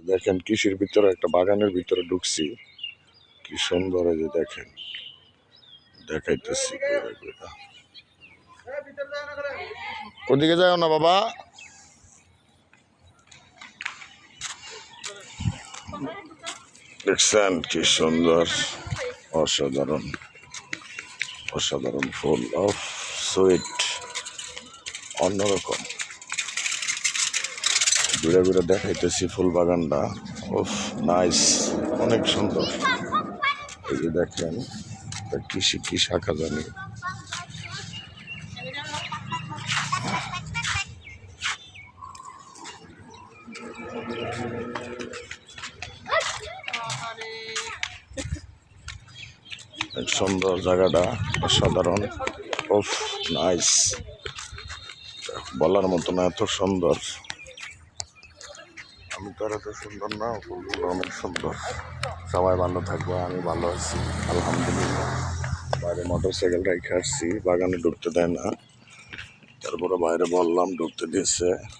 দেখেন কৃষির ভিতরে একটা বাগানের ভিতরে ঢুকছি, কি সুন্দর। এই যে দেখেন, দেখাইতেছি। ওদিকে যাও না বাবা। দেখছেন কি সুন্দর, অসাধারণ অসাধারণ ফুল অফ সুইট, অন্যরকম। ঘুরে ঘুরে দেখাইতেছি ফুল বাগানটা। উফ, নাইস, অনেক সুন্দর। এই যে দেখেন, কৃষি কি শাখা জানি। সুন্দর জায়গাটা, অসাধারণ। উফ, নাইস, বলার মতো না, এত সুন্দর। আমি তো আর এত সুন্দর না, ফুলগুলো অনেক সুন্দর। সবাই ভালো থাকবে, আমি ভালো আছি আলহামদুলিল্লাহ। বাইরে মোটরসাইকেল রেখে আসছি, বাগানে ঢুকতে দেয় না, তারপরে বাইরে বললাম ঢুকতে দিয়েছে।